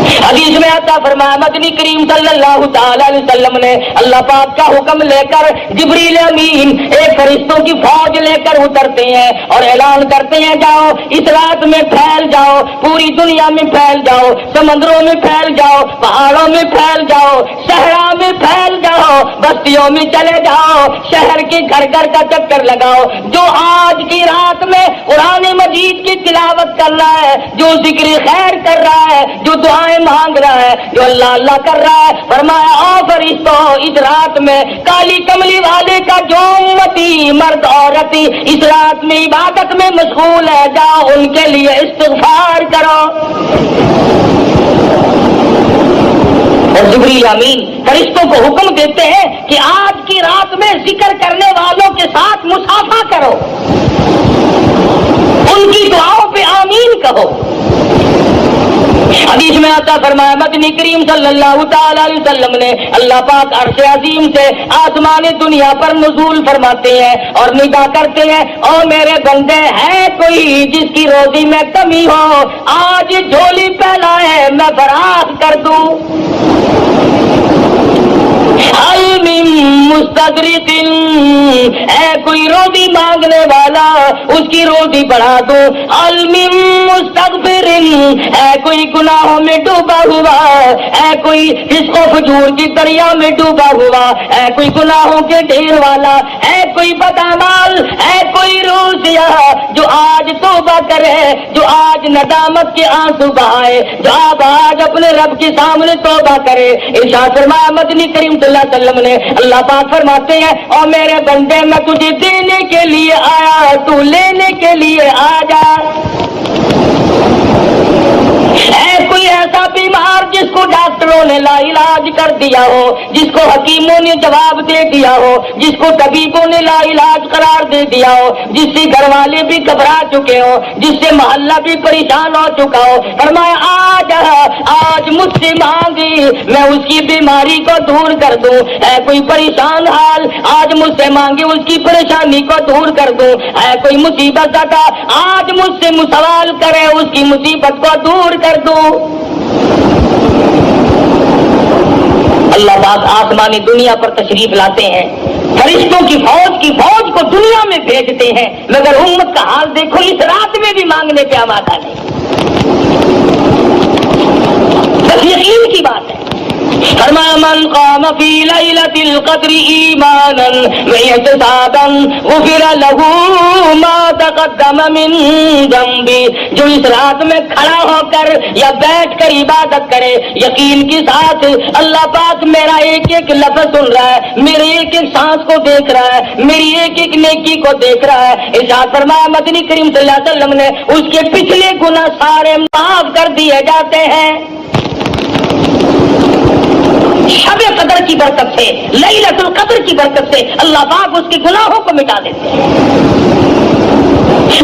حدیث میں آتا فرمایا مدنی کریم صلی اللہ تعالی علیہ وسلم نے اللہ پاک کا حکم لے کر جبریل امین ایک فرشتوں کی فوج لے کر اترتے ہیں اور اعلان کرتے ہیں جاؤ اس رات میں پھیل جاؤ، پوری دنیا میں پھیل جاؤ، سمندروں میں پھیل جاؤ، پہاڑوں میں پھیل جاؤ، صحرا میں پھیل جاؤ، بستیوں میں چلے جاؤ، شہر کے گھر گھر کا چکر لگاؤ۔ جو آج کی رات میں قرآن مجید کی تلاوت کر رہا ہے، جو ذکر خیر کر رہا ہے، جو دعائیں مانگ رہا ہے، جو اللہ اللہ کر رہا ہے، فرمایا آؤ فرشتوں اس رات میں کالی کملی والے کا جو امتی مرد عورت اس رات میں عبادت میں مشغول ہے، جاؤ ان کے لیے استغفار کرو۔ اور جبریل امین فرشتوں کو حکم دیتے ہیں کہ آج کی رات میں ذکر کرنے والوں کے ساتھ مصافحہ کرو، ان کی دعاؤں پہ آمین کہو۔ حدیث میں آتا فرمایا مدنی کریم صلی اللہ تعالی علیہ وسلم نے اللہ پاک عرش عظیم سے آسمان دنیا پر نزول فرماتے ہیں اور ندا کرتے ہیں، او میرے بندے ہے کوئی جس کی روزی میں کمی ہو، آج جھولی پھیلائے میں فراخ کر دوں۔ مستدرک ہے کوئی روزی مانگنے والا اس کی روزی بڑھا دو، مستغفر ہے کوئی گناہوں میں ڈوبا ہوا، ہے کوئی فسق و فجور کی دریا میں ڈوبا ہوا، ہے کوئی گناہوں کے ڈھیر والا، ہے کوئی بدعمال، ہے کوئی روزیا جو آج توبہ کرے، جو آج ندامت کے آنسو بہائے، جو آج اپنے رب کے سامنے توبہ کرے۔ ارشاد فرمایا مدنی کریم صلی اللہ علیہ وسلم نے اللہ پاک فرماتے ہیں اور میرے بندے میں تجھے دینے کے لیے آیا، تو لینے کے لیے آ جا۔ ہے کوئی ایسا بیمار جس کو ڈاکٹروں نے لا علاج کر دیا ہو، جس کو حکیموں نے جواب دے دیا ہو، جس کو طبیبوں نے لا علاج قرار دے دیا ہو، جس سے گھر والے بھی گھبرا چکے ہو، جس سے محلہ بھی پریشان ہو چکا ہو، فرمایا آج مجھ سے مانگی میں اس کی بیماری کو دور کر دوں۔ ہے کوئی پریشان حال آج مجھ سے مانگی اس کی پریشانی کو دور کر دوں۔ ہے کوئی مصیبت زدہ آج مجھ سے سوال کرے اس کی مصیبت کو دور کر دوں۔ اللہ پاک آسمانی دنیا پر تشریف لاتے ہیں، فرشتوں کی فوج کو دنیا میں بھیجتے ہیں، مگر امت کا حال دیکھو اس رات میں بھی مانگنے پہ آمادہ نہیں۔ بس یقین کی بات ہے۔ فرمایا من قام فی لیلۃ القدر ایمانا واحتسابا غفر له ما تقدم من ذنبہ، جو اس رات میں کھڑا ہو کر یا بیٹھ کر عبادت کرے یقین کے ساتھ، اللہ پاک میرا ایک ایک لفظ سن رہا ہے، میرے ایک ایک سانس کو دیکھ رہا ہے، میری ایک ایک نیکی کو دیکھ رہا ہے۔ ارشاد فرمایا مدنی کریم صلی اللہ علیہ وسلم نے اس کے پچھلے گناہ سارے معاف کر دیے جاتے ہیں۔ شب قدر کی برکت سے، لیلۃ القدر کی برکت سے اللہ پاک اس کے گناہوں کو مٹا دیتے ہیں۔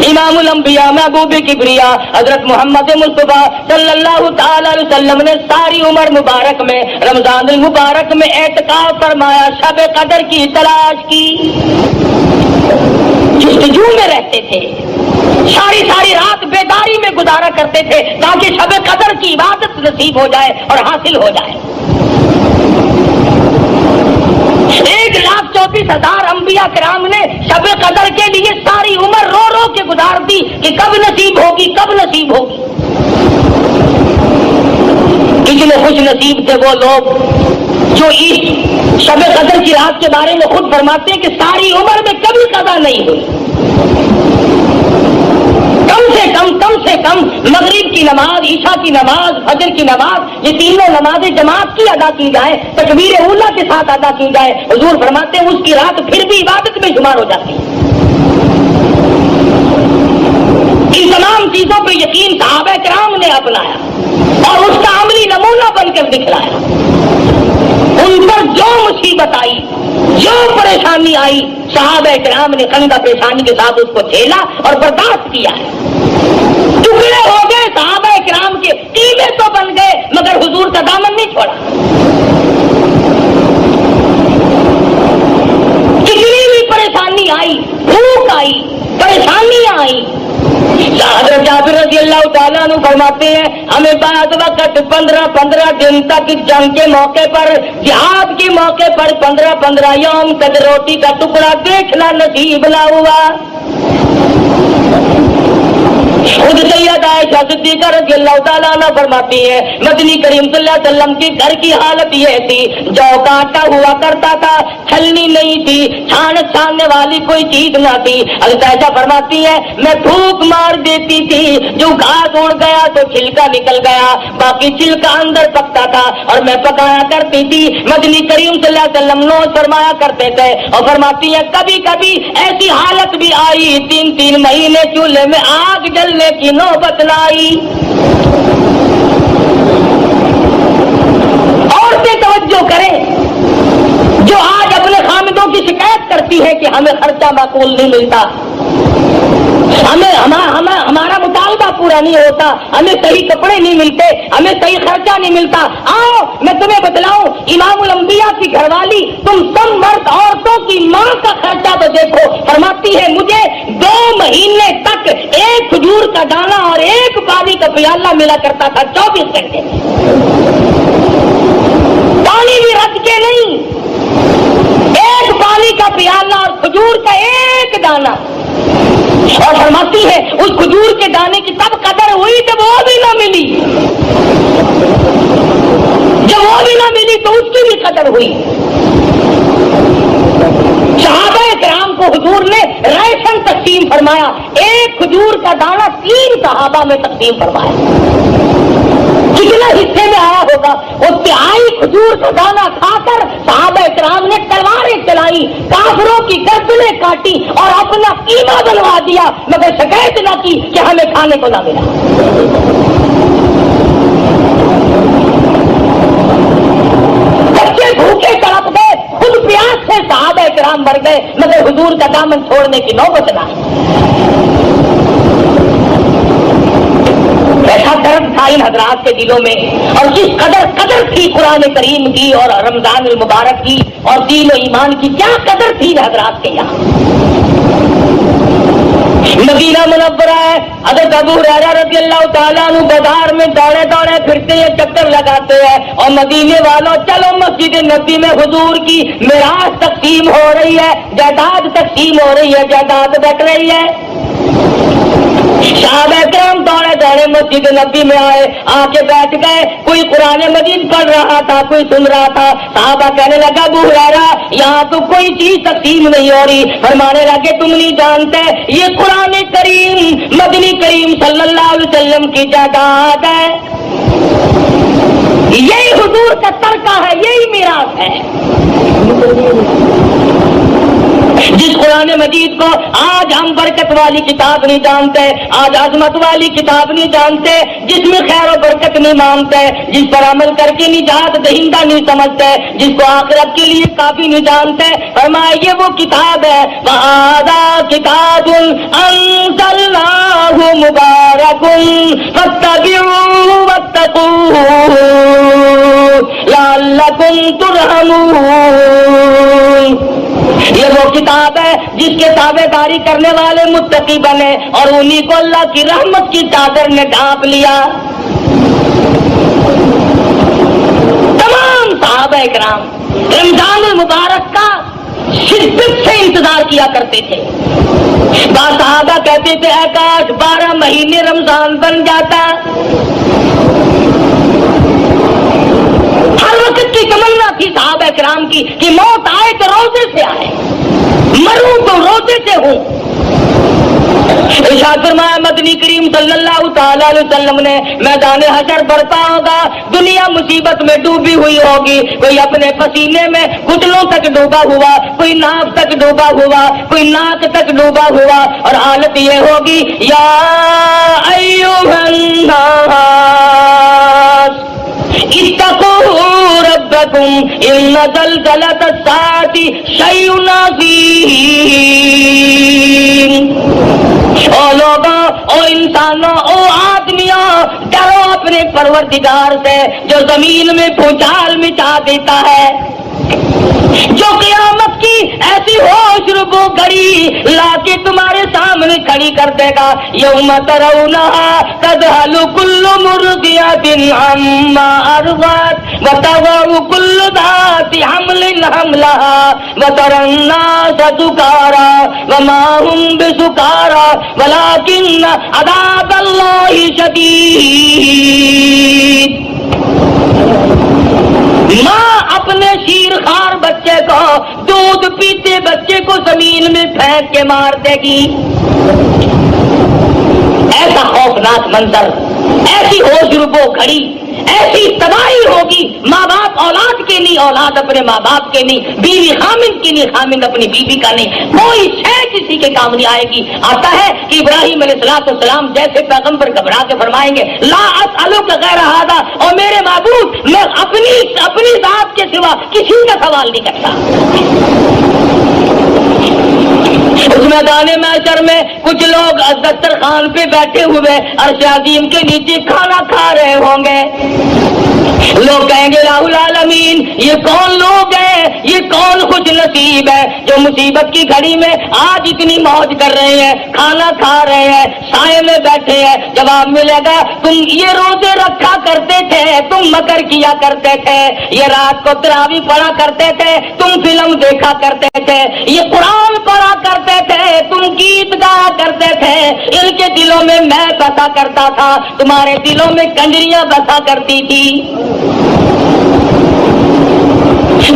امام الانبیاء محبوب کبریا حضرت محمد مصطفیٰ صلی اللہ تعالی علیہ وسلم نے ساری عمر مبارک میں رمضان المبارک میں اعتکاف فرمایا، شب قدر کی تلاش کی، جستجو میں رہتے تھے، ساری رات بیداری میں گزارا کرتے تھے تاکہ شب قدر کی عبادت نصیب ہو جائے اور حاصل ہو جائے۔ 1,34,000 انبیاء کرام نے شب قدر کے لیے ساری عمر رو رو کے گزار دی کہ کب نصیب ہوگی، کب نصیب ہوگی۔ اتنے خوش نصیب تھے وہ لوگ جو اس شب قدر کی رات کے بارے میں خود فرماتے ہیں کہ ساری عمر میں کبھی قضا نہیں ہوئی۔ کم سے کم مغرب کی نماز، عشاء کی نماز، فجر کی نماز، یہ تینوں نمازیں جماعت کی ادا کی جائے، تکبیر اولیٰ کے ساتھ ادا کی جائے، حضور فرماتے ہیں اس کی رات پھر بھی عبادت میں شمار ہو جاتی ہے۔ ان تمام چیزوں پہ یقین صحابہ کرام نے اپنایا اور اس کا عملی نمونہ بن کر دکھلایا۔ ان پر جو مصیبت آئی، جو پریشانی آئی، صحابہ کرام نے خندہ پیشانی کے ساتھ اس کو جھیلا اور برداشت کیا ہے۔ ٹکڑے ہو گئے صحابہ کرام کے، قیمے تو بن گئے مگر حضور کا دامن نہیں چھوڑا۔ کتنی بھی پریشانی آئی، بھوک آئی، پریشانیاں آئی، حضرت جابر رضی اللہ अल्लाह ताला नु फरमाते हैं हमें बाद वक्त 15 दिन तक जंग के मौके पर, जिहाद के मौके पर 15 यौम तक रोटी का टुकड़ा देखना नसीब ना हुआ। खुद सैयद आयशा सिद्दीक़ा रज़ियल्लाहु ताला अन्हा फरमाती है मदनी करीम सल्लल्लाहु अलैहि वसल्लम के घर की हालत यह थी, जौ का आटा हुआ करता था, छलनी नहीं थी, छानने वाली कोई चीज ना थी। हज़रत आयशा फरमाती है मैं फूंक मार देती थी, जो घास उड़ गया तो छिलका निकल गया, बाकी छिलका अंदर पकता था और मैं पकाया करती थी। मदनी करीम सल्लल्लाहु अलैहि वसल्लम नोश फरमाया करते थे और फरमाती है कभी कभी ऐसी हालत भी आई 3 महीने चूल्हे में आग जलने की नौबत न आई। औरतें तवज्जो करें जो आज अपने खामिदों की शिकायत करती है कि हमें खर्चा माकूल नहीं मिलता, हमारा मुतालबा पूरा नहीं होता, हमें सही कपड़े नहीं मिलते, हमें सही खर्चा नहीं मिलता। आओ मैं तुम्हें बतलाऊं, इमामुल अंबिया की घरवाली तुम सब मर्द औरतों की मां का खर्चा तो देखो। फरमाती है मुझे 2 महीने तक एक खजूर का दाना और एक पानी का प्याला मिला करता था 24 घंटे, पानी भी रख के नहीं, एक पानी का प्याला और खजूर का एक दाना। और फरमाती है उस खजूर के दाने की तब कदर हुई जब वो भी ना मिली, जब वो भी ना मिली तो उसकी भी कदर हुई। सहाबा किराम को हुजूर ने राशन तकसीम फरमाया, एक खजूर का दाना 3 सहाबा में तकसीम फरमाया। कितना हिस्से में आया होगा, वो 3 खजूर का दाना खाकर सहाबा किराम ने तलवारें चलाई, काफिरों की गर्दनें काटी और अपना कीमा बनवा दिया, मगर शिकायत न की कि हमें खाने को ना मिला। बच्चे भूखे तड़प गए, खुद प्यास से सहाबा किराम मर गए, मगर हुजूर का दामन छोड़ने की नौबत ना। ऐसा दर्द था इन हजरात के दिलों में, और किस कदर थी कुरान करीम की और रमजान मुबारक की और दीन और ईमान की, क्या कदर थी हजरात के यहाँ। मदीना मुनव्वरा है, हज़रत अबू हुरैरा रज़ियल्लाहु ताला अन्हु बाजार में दौड़े दौड़े फिरते हैं, चक्कर लगाते हैं और मदीने वालों चलो मस्जिद नबी में हुजूर की मिराज तकसीम हो रही है, जायदाद तकसीम हो रही है, जायदाद बट रही है। सहाबा किराम दौड़े दौड़े मस्जिद नबी में आए, आके बैठ गए, कोई कुरान मजीद पढ़ रहा था, कोई सुन रहा था। सहाबा कहने लगा अबू हुरैरा यहाँ तो कोई चीज तकसीम नहीं हो रही। फरमाने लगे तुम नहीं जानते ये कुरान करीम मदनी करीम सल्लल्लाहु अलैहि वसल्लम की जायदाद है, यही हुजूर का तरका है, यही मीरास है। जिस कुरान मजीद को आज हम बरकत वाली किताब नहीं जानते, आज अजमत वाली किताब नहीं जानते, जिसमें खैर और बरकत नहीं मानते, जिस पर अमल करके निजात दहिंदा नहीं समझते, जिसको आखिरत के लिए काफी नहीं जानते, फरमाया ये वो किताब है, वहादा किताबुन अंज़लनाहु मुबारकुन फत्तबिऊ वत्तकू लअल्लकुम तुरहमून। ये वो किताब है जिसके ताबेदारी करने वाले मुत्तकी बने और उन्हीं को अल्लाह की रहमत की चादर ने ढांप लिया। तमाम सहाबा इकराम रमजान मुबारक का शिद्दत से इंतजार किया करते थे। बाद सहाबा कहते थे आकाश 12 महीने रमजान बन जाता। हर वक्त की तमन्ना थी सहाबा किराम की कि मौत आए तो रोजे से आए, मरूं तो रोजे से हूं। इरशाद फरमाया मदनी करीम सल्लल्लाहु ताला अलैहि वसल्लम ने मैदान हशर बरपा होगा, दुनिया मुसीबत में डूबी हुई होगी, कोई अपने पसीने में घुटनों तक डूबा हुआ, कोई नाक तक डूबा हुआ, कोई नाक तक डूबा हुआ, और हालत ये होगी या अय्युहन नास इत्तकू रब्बकुम इन्न ज़लज़लतस्साअति शैउन अज़ीम। ओ लोगों, ओ इंसानों, ओ आदमियों, डरो अपने परवरदिगार से जो जमीन में भूचाल मिटा देता है, जो क़यामत की ऐसी होश रुबू घड़ी घड़ी ला के तुम्हारे सामने खड़ी कर देगा। यौम तरौनहा तज़हलु कुल्लु मुर्दियतिन अम्मा अर्ज़अत व तज़अु कुल्लु ज़ाति हम्लिन हमलहा व तरन्नास सुकारा व मा हुम बिसुकारा वलाकिन अज़ाबल्लाहि शदीद। माँ अपने शीरखार बच्चे को, दूध पीते बच्चे को जमीन में फेंक के मार देगी। ऐसा खौफनाक मंजर, ऐसी होशरुबो घड़ी, ऐसी तबाही होगी। माँ बाप औलाद के नहीं, औलाद अपने माँ बाप के नहीं, बीवी खामिन की नहीं, खामिन अपनी बीवी का नहीं, कोई शय किसी के काम नहीं आएगी। आता है कि इब्राहिम अलैहिस्सलाम जैसे पैगंबर घबरा के फरमाएंगे ला असअलुका गैर हादा, और मेरे माबूद मैं अपनी जात के सिवा किसी का सवाल नहीं करता। उस मैदान महशर में कुछ लोग दस्तरखान पे बैठे हुए अर्श अज़ीम के नीचे खाना खा रहे होंगे। लोग कहेंगे राहुल आलमीन, ये कौन लोग हैं, ये कौन खुश नसीब है जो मुसीबत की घड़ी में आज इतनी मौज कर रहे हैं, खाना खा रहे हैं, साए में बैठे हैं। जवाब मिलेगा तुम ये रोजे रखा करते थे, तुम मकर किया करते थे, ये रात को तरावी पढ़ा करते थे, तुम फिल्म देखा करते थे, ये कुरान पढ़ा करते थे, तुम गीत गाया करते थे, इनके दिलों में मैं बसा करता था, तुम्हारे दिलों में कंजरियां बसा करती थी।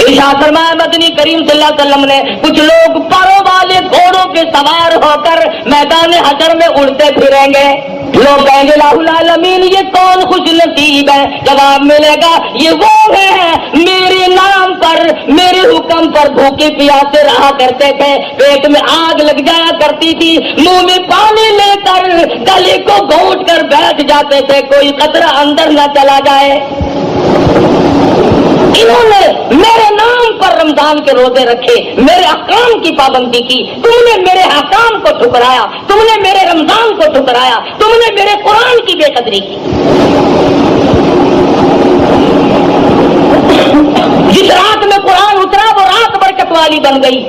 इरशाद फरमाया मदनी करीम सल्लल्लाहु अलैहि वसल्लम ने कुछ लोग परों वाले घोड़ों पे सवार होकर मैदान हशर में उड़ते फिरेंगे। लोग कहेंगे लाहुल आलमीन, ये कौन खुश नसीब है। जवाब मिलेगा ये वो है मेरे नाम पर, मेरे हुक्म पर भूखे प्यासे रहा करते थे, पेट में आग लग जाया करती थी, मुंह में पानी लेकर गले को घोंट कर बैठ जाते थे, कोई कतरा अंदर न चला जाए। इन्होंने मेरे नाम पर रमजान के रोजे रखे, मेरे अहकाम की पाबंदी की, तुमने मेरे अहकाम को ठुकराया, तुमने मेरे रमजान को ठुकराया, तुमने मेरे कुरान की बेकदरी की। जिस रात में कुरान उतरा वो रात बरकत वाली बन गई,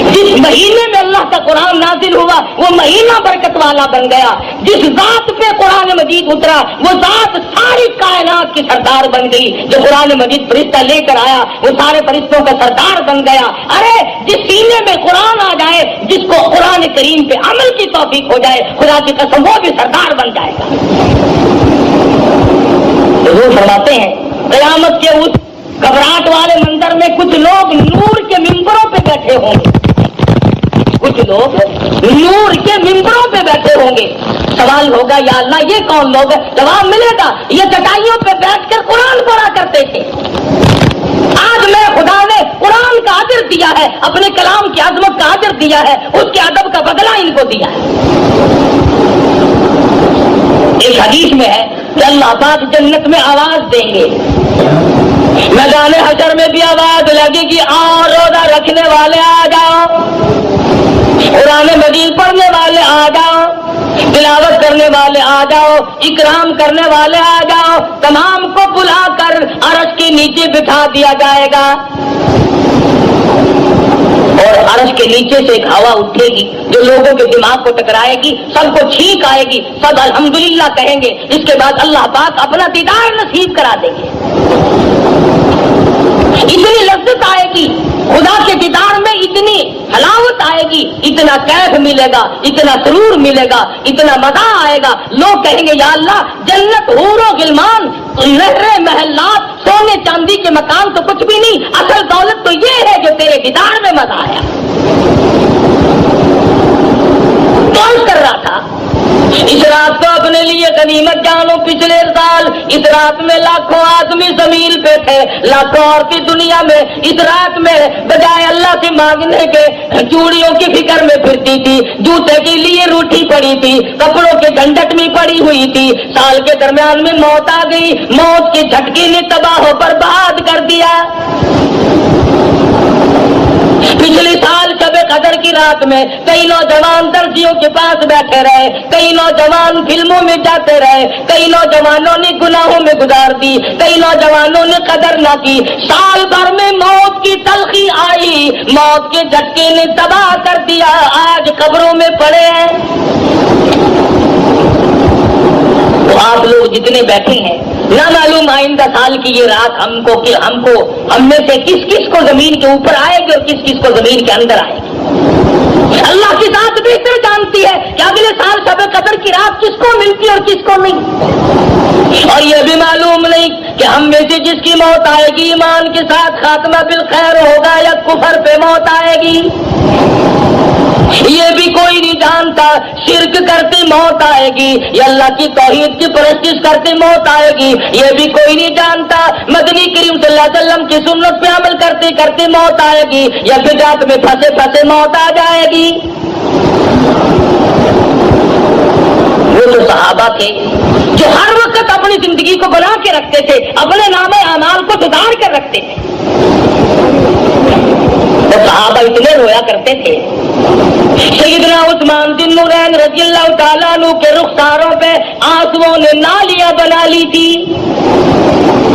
जिस महीने में अल्लाह का कुरान नाजिल हुआ वो महीना बरकत वाला बन गया, जिस जात पे कुरान मजीद उतरा वो जात सारी कायनात की सरदार बन गई, जो कुरान मजीद फरिश्ता लेकर आया वो सारे फरिश्तों का सरदार बन गया। अरे जिस सीने में कुरान आ जाए, जिसको कुरान करीम पे अमल की तौफीक हो जाए, खुदा की कसम वो भी सरदार बन जाएगा। हुजूर फरमाते हैं क़यामत के उस घबराहट वाले मंजर में कुछ लोग नूर के मिंबरों पे बैठे होंगे, कुछ लोग नूर के मिंबरों पे बैठे होंगे। सवाल होगा या अल्लाह ये कौन लोग है। जवाब मिलेगा ये चटाइयों पे बैठकर कुरान पढ़ा करते थे। आज मैं खुदा ने कुरान का अजर दिया है, अपने कलाम की अजमत का अजर दिया है, उसके अदब का बदला इनको दिया है। एक हदीस में है कि अल्लाह पाक जन्नत में आवाज देंगे, मैदान हशर में भी आवाज लगेगी आ रोजा रखने वाले आ जाओ, कुरान मजीद पढ़ने वाले आ जाओ, तिलावत करने वाले आ जाओ, इकराम करने वाले आ जाओ। तमाम को बुलाकर अर्श के नीचे बिठा दिया जाएगा और अर्श के नीचे से एक हवा उठेगी जो लोगों के दिमाग को टकराएगी, सबको छींक आएगी, सब अल्हम्दुलिल्लाह कहेंगे। इसके बाद अल्लाह पाक अपना दीदार नसीब करा देंगे। इतनी लज्जत आएगी, खुदा के दीदार में इतनी हलावत आएगी, इतना कैफ मिलेगा, इतना सुरूर मिलेगा, इतना मजा आएगा। लोग कहेंगे या अल्लाह जन्नत हूरो गिलमान, नहरे महल्लात, सोने चांदी के मकान तो कुछ भी नहीं, असल दौलत तो ये है जो तेरे दीदार में मजा आया। कौन कर रहा था इस रात को अपने लिए गनीमत जानो। पिछले साल इस रात में लाखों आदमी जमीन पे थे, लाखों औरतें दुनिया में इस रात में बजाय अल्लाह से मांगने के चूड़ियों की फिक्र में फिरती थी, जूते के लिए रूठी पड़ी थी, कपड़ों के झंझट में पड़ी हुई थी। साल के दरमियान में मौत आ गई, मौत के झटके ने तबाह बर्बाद कर दिया। पिछले साल शब कदर की رات میں کئی نوجوان درزیوں کے پاس بیٹھے رہے، کئی نوجوان فلموں میں جاتے رہے، کئی نوجوانوں نے گناہوں میں گزار دی، کئی نوجوانوں نے قدر نہ کی۔ سال بھر میں موت کی تلخی آئی، موت کے جھٹکے نے تباہ کر دیا، آج قبروں میں پڑے ہیں۔ تو آپ لوگ جتنے بیٹھے ہیں، نہ معلوم آئندہ سال کی یہ رات ہم میں سے کس کس کو زمین کے اوپر آئے گی اور کس کس کو زمین کے اندر آئے گی۔ اللہ کی ذات بہتر جانتی ہے کہ اگلے سال شب قدر کی رات کس کو ملتی ہے اور کس کو نہیں۔ اور یہ بھی معلوم نہیں کہ ہم میں سے جس کی موت آئے گی ایمان کے ساتھ خاتمہ بالخیر ہوگا یا کفر پہ موت آئے گی، یہ بھی کوئی نہیں جانتا۔ شرک کرتے موت آئے گی یا اللہ کی توحید کی پرستش کرتے موت آئے گی، یہ بھی کوئی نہیں جانتا۔ مدنی کریم صلی اللہ علیہ وسلم کی سنت پہ عمل کرتے کرتے موت آئے گی یا بدعت میں پھنسے پھنسے موت آ جائے گی۔ وہ تو صحابہ تھے جو ہر وقت اپنی زندگی کو بنا کے رکھتے تھے، اپنے نام اعمال کو سدھار کر رکھتے تھے۔ تو صحابہ اتنے رویا کرتے تھے، سیدنا عثمان ذی النورین رضی اللہ تعالیٰ عنہ کے رخساروں پہ آنسوؤں نے نالیاں بنا لی تھی،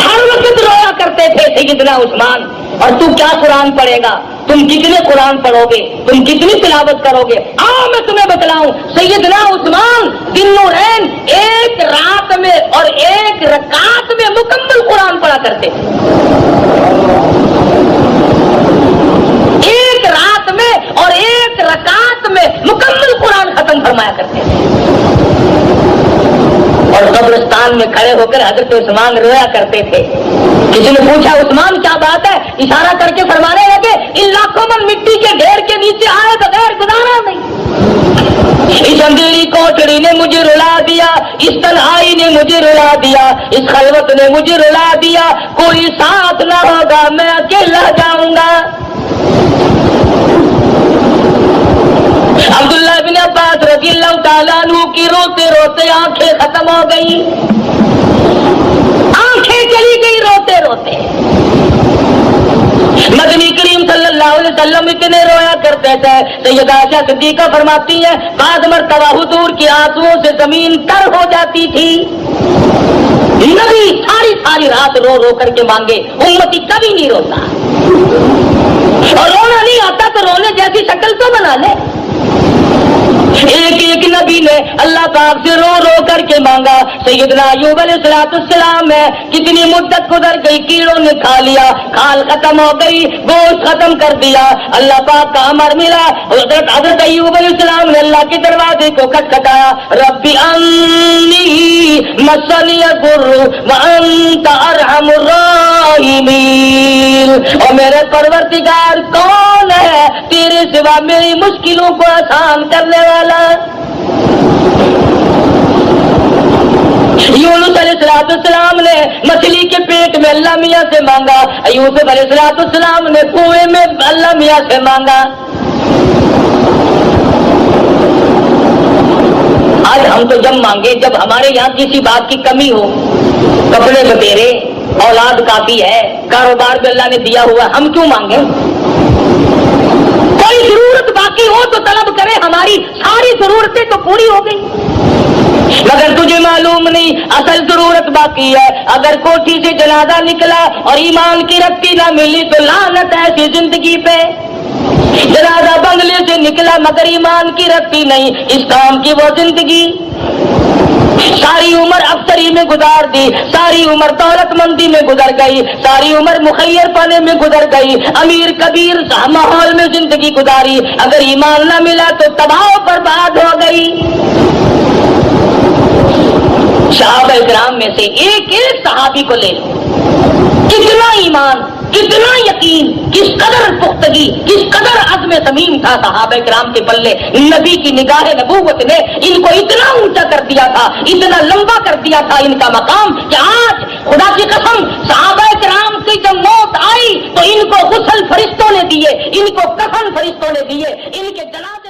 ہر وقت رویا کرتے تھے سیدنا عثمان۔ اور تو کیا قرآن پڑھے گا، تم کتنے قرآن پڑھو گے، تم کتنی تلاوت کرو گے؟ آؤ میں تمہیں بتلاؤں، سیدنا عثمان ذی النورین ایک رات میں اور ایک رکعت میں مکمل قرآن پڑھا کرتے تھے، ایک رات میں اور ایک رکعت میں مکمل قرآن ختم فرمایا کرتے تھے۔ اور قبرستان میں کھڑے ہو کر حضرت عثمان رویا کرتے تھے۔ کسی نے پوچھا عثمان کیا بات ہے، اشارہ کر کے فرمانے لگے ان لاکھوں من مٹی کے ڈھیر کے نیچے آئے بغیر گزارا نہیں۔ اس اندھیری کوٹڑی نے مجھے رلا دیا، اس تنہائی نے مجھے رلا دیا، اس خلوت نے مجھے رلا دیا، کوئی ساتھ نہ ہوگا میں اکیلا جاؤں گا۔ عبداللہ بن عباس رضی اللہ تعالیٰ عنہ کی روتے روتے آنکھیں ختم ہو گئی، آنکھیں چلی گئی روتے روتے۔ مدنی کریم صلی اللہ علیہ وسلم اتنے رویا کرتے تھے، سیدہ عائشہ صدیقہ فرماتی ہیں بعض مرتبہ حضور کی آنسوؤں سے زمین تر ہو جاتی تھی۔ نبی ساری رات رو رو کر کے مانگے، امتی کبھی نہیں روتا، اور رونا نہیں آتا تو رونے جیسی شکل تو بنا لے۔ ایک نبی نے اللہ پاک سے رو رو کر کے مانگا، سیدنا ایوب علیہ السلام ہے، کتنی مدت گزر گئی، کیڑوں نے کھا لیا، کھال ختم ہو گئی، گوشت ختم کر دیا، اللہ پاک کا امر ملا، حضرت ایوب علیہ السلام نے اللہ کے دروازے کو کھٹکھٹایا، ربی انی مسنی الضر وانت ارحم الراحمین، اور میرے پروردگار کون ہے تیرے سوا میری مشکلوں کو آسان کرنے والا۔ یونس علیہ السلام نے مچھلی کے پیٹ میں اللہ میاں سے مانگا، یوسف علیہ السلام نے کنویں میں اللہ میاں سے مانگا۔ آج ہم تو جب مانگے جب ہمارے یہاں کسی بات کی کمی ہو، کپڑے بتیرے، اولاد کافی ہے، کاروبار بھی اللہ نے دیا ہوا، ہم کیوں مانگے؟ کوئی ضرورت باقی ہو تو طلب کرے، ہماری ساری ضرورتیں تو پوری ہو گئی، مگر تجھے معلوم نہیں اصل ضرورت باقی ہے۔ اگر کوٹھی سے جنازہ نکلا اور ایمان کی رتی نہ ملی تو لعنت ایسی زندگی پہ۔ جنازہ بنگلے سے نکلا مگر ایمان کی رتی نہیں، اس کام کی وہ زندگی، ساری عمر افسری میں گزار دی، ساری عمر دولت مندی میں گزر گئی، ساری عمر مخیر پانے میں گزر گئی، امیر کبیر ماحول میں زندگی گزاری، اگر ایمان نہ ملا تو تباہ و برباد ہو گئی۔ صحابہ کرام میں سے ایک صحابی کو لے لو، کتنا ایمان، کتنا یقین، کس قدر پختگی، کس قدر عزم صمیم تھا صحابہ کرام کے پلے۔ نبی کی نگاہ نبوت نے ان کو اتنا اونچا کر دیا تھا، اتنا لمبا کر دیا تھا ان کا مقام کہ آج خدا کی قسم صحابہ کرام کی جب موت آئی تو ان کو غسل فرشتوں نے دیے، ان کو کفن فرشتوں نے دیے، ان کے جنازے